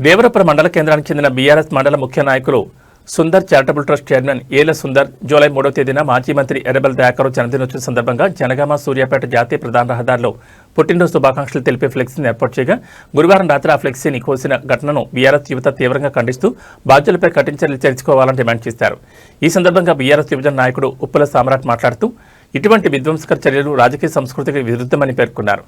దేవరపురం మండల కేంద్రానికి చెందిన బీఆర్ఎస్ మండల ముఖ్య నాయకులు సుందర్ చారిటబుల్ ట్రస్ట్ చైర్మన్ ఏల సుందర్ జూలై 3వ తేదీన మాజీ మంత్రి ఎర్రబెల్లి దయాకర్ జన్మదినోత్సవం సందర్భంగా జనగామ సూర్యాపేట జాతీయ ప్రధాన రహదారిలో పుట్టినరోజు శుభాకాంక్షలు తెలిపే ఫ్లెక్సీని ఏర్పాటు చేయగా గురువారం రాత్రి ఆ ఫ్లెక్సీని కోసిన ఘటనను బీఆర్ఎస్ యువత తీవ్రంగా ఖండిస్తూ బాధ్యులపై కఠిన చర్యలు చేర్చుకోవాలని డిమాండ్ చేశారు. ఈ సందర్భంగా బీఆర్ఎస్ యువజన నాయకుడు ఉప్పుల సామ్రాట్ మాట్లాడుతూ ఇటువంటి విధ్వంసకర చర్యలు రాజకీయ సంస్కృతికి విరుద్ధమని పేర్కొన్నారు.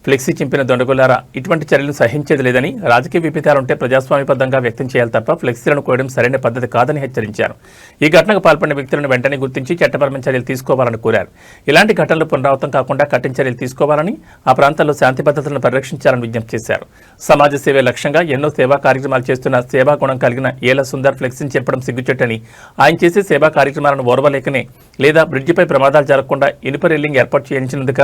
ఫ్లెక్సీ చింపిన దొండగొల్లారా ఇటువంటి చర్యలు సహించేది లేదని, రాజకీయ విభేదాలుంటే ప్రజాస్వామ్యబద్ధంగా వ్యక్తం చేయాలి తప్ప ఫ్లెక్సీలను కోయడం సరైన పద్ధతి కాదని హెచ్చరించారు. ఈ ఘటనకు పాల్పడిన వ్యక్తులను వెంటనే గుర్తించి చట్టపరమైన చర్యలు తీసుకోవాలని కోరారు. ఇలాంటి ఘటనలు పునరావృతం కాకుండా కఠిన చర్యలు తీసుకోవాలని, ఆ ప్రాంతాల్లో శాంతి భద్రతలను పరిరక్షించాలని విజ్ఞప్తి చేశారు. సమాజ సేవే లక్ష్యంగా ఎన్నో సేవా కార్యక్రమాలు చేస్తున్న సేవా గుణం కలిగిన ఏల సుందర్ ఫ్లెక్సీని చెప్పడం సిగ్గుచెట్టని, ఆయన చేసే సేవా కార్యక్రమాలను ఓర్వలేకనే లేదా బ్రిడ్జిపై ప్రమాదాలు జరగకుండా ఇనుప రైలింగ్ ఏర్పాటు చేయించినందుక,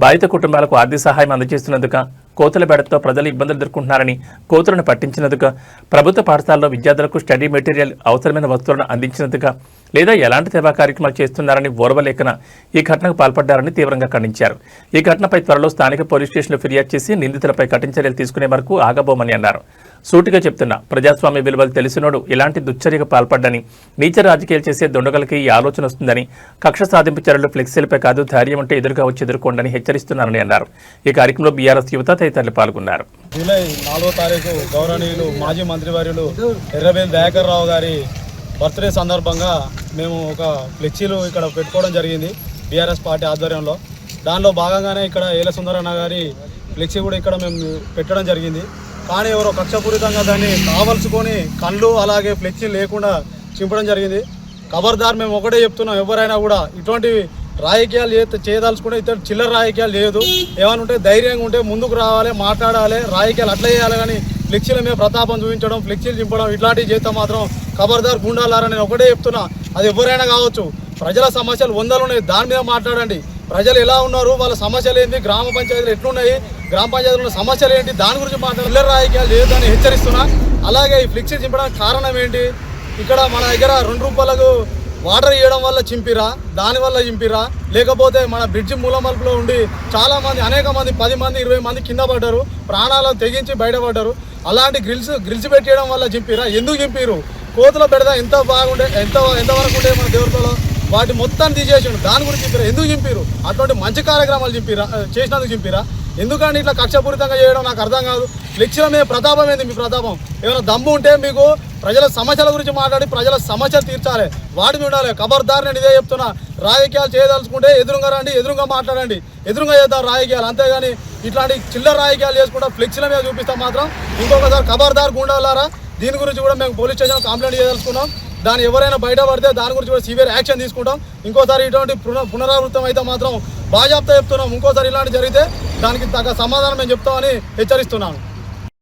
బాధిత కుటుంబాలకు ఆర్థిక సహాయం అందజేస్తున్నందుక, కోతుల బెడతో ప్రజలు ఇబ్బందులు ఎదుర్కొంటున్నారని కోతులను పట్టించినందుక, ప్రభుత్వ పాఠశాలలో విద్యార్థులకు స్టడీ మెటీరియల్ అవసరమైన వస్తువులను అందించినందుక, లేదా ఎలాంటి సేవా కార్యక్రమాలు చేస్తున్నారని ఓర్వలేకన ఈ ఘటనకు పాల్పడ్డారని తీవ్రంగా ఖండించారు. ఈ ఘటనపై త్వరలో స్థానిక పోలీస్ స్టేషన్లో ఫిర్యాదు చేసి నిందితులపై కఠిన చర్యలు తీసుకునే వరకు ఆగబోమని అన్నారు. సూటిగా చెప్తున్నా, ప్రజాస్వామ్య విలువలు తెలిసినోడు ఇలాంటి దుశ్చర్యకు పాల్పడ్డని, నీచ రాజకీయాలు చేసే దొండగలకి ఈ ఆలోచన వస్తుందని, కక్ష సాధింపు చర్యలు ఫ్లెక్సీలపై కాదు ధైర్యం ఉంటే ఎదురుగా వచ్చి ఎదుర్కోండని హెచ్చరిస్తున్నారని అన్నారు. ఈ కార్యక్రమంలో బీఆర్ఎస్ యువత తదితరులు పాల్గొన్నారు. జూలై 4వ తారీఖు గౌరవనీయులు మాజీ మంత్రివర్యులు ఎర్రబెల్లి దయాకర్ రావు గారి బర్త్డే సందర్భంగా మేము ఒక ఫ్లెక్సీలు ఇక్కడ పెట్టుకోవడం జరిగింది బీఆర్ఎస్ పార్టీ ఆధ్వర్యంలో. దానిలో భాగంగానే ఇక్కడ ఏల సుందరన్న గారి ఫ్లెక్సీ కూడా ఇక్కడ మేము పెట్టడం జరిగింది. కానీ ఎవరో కక్షపూరితంగా దాన్ని కావలసుకొని కళ్ళు అలాగే ఫ్లెక్సీ లేకుండా చింపడం జరిగింది. ఖబర్దార్ మేము ఒకటే చెప్తున్నాం, ఎవరైనా కూడా ఇటువంటి రాజకీయాలు చేయదలుచుకుంటే ఇతర చిల్లర రాజకీయాలు చేయదు. ఏమైనా ఉంటే ధైర్యంగా ఉంటే ముందుకు రావాలి, మాట్లాడాలి, రాజకీయాలు అట్లా చేయాలి. కానీ ఫ్లెక్సీల మీద ప్రతాపం చూపించడం, ఫ్లెక్సీలు చింపడం ఇట్లాంటివి చేస్తే మాత్రం ఖబర్దార్ గుండాలారా. నేను ఒకటే చెప్తున్నా, అది ఎవరైనా కావచ్చు, ప్రజల సమస్యలు 100 ఉన్నాయి, దాని మీద మాట్లాడండి. ప్రజలు ఎలా ఉన్నారు, వాళ్ళ సమస్యలు ఏంటి, గ్రామ పంచాయతీలు ఎట్లున్నాయి, గ్రామ పంచాయతీలో ఉన్న సమస్యలు ఏంటి, దాని గురించి మాట్లాడాలి. చిల్లర రాజకీయాలు చేయొద్దని హెచ్చరిస్తున్నా. అలాగే ఈ ఫ్లెక్సీ చింపడానికి కారణం ఏంటి, ఇక్కడ మన దగ్గర 2 రూపాయలకు వాటర్ ఇవ్వడం వల్ల చింపిరా, దానివల్ల చింపిరా, లేకపోతే మన బ్రిడ్జి మూలమలుపులో ఉండి చాలామంది అనేక మంది 10 మంది 20 మంది కింద పడ్డారు, ప్రాణాలను తెగించి బయటపడ్డారు. అలాంటి గ్రిల్స్ పెట్టేయడం వల్ల చింపిరా, ఎందుకు చింపిరు? కోతుల పెడదా ఎంత బాగుండే, ఎంతవరకు ఉండే మన దేవతలో వాటి మొత్తం తీసేసిండు, దాని గురించి చింపిరా, ఎందుకు చింపిరు? అటువంటి మంచి కార్యక్రమాలు చేసినందుకు చింపిరా? ఎందుకంటే ఇట్లా కక్షపూరితంగా చేయడం నాకు అర్థం కాదు. ఫ్లెక్సీల మీద ప్రతాపం ఏంది? మీ ప్రతాపం ఏమైనా దమ్ము ఉంటే మీకు ప్రజల సమస్యల గురించి మాట్లాడి ప్రజల సమస్యలు తీర్చాలి, వాటి మీద ఉండాలి. ఖబర్దార్ నేను ఇదే చెప్తున్నా, రాజకీయాలు చేయదలుచుకుంటే ఎదురుగా రండి, ఎదురుగా మాట్లాడండి, ఎదురుగా చేద్దాం రాజకీయాలు. అంతేగాని ఇట్లాంటి చిల్లర రాజకీయాలు చేసుకుంటా ఫ్లెక్సీల మీద చూపిస్తాం మాత్రం ఇంకొకసారి ఖబర్దార్ గుండాలారా. దీని గురించి కూడా మేము పోలీస్ స్టేషన్ కంప్లైంట్ చేయదలుచుకున్నాం. దాన్ని ఎవరైనా బయటపడితే దాని గురించి కూడా సివియర్ యాక్షన్ తీసుకుంటాం. ఇంకోసారి ఇటువంటి పునరావృతం అయితే మాత్రం బాజాప్తా చెప్తున్నాం. ఇంకోసారి ఇలాంటి జరిగితే దానికి తగ్గ సమాధానం మేము చెప్తామని హెచ్చరిస్తున్నాను.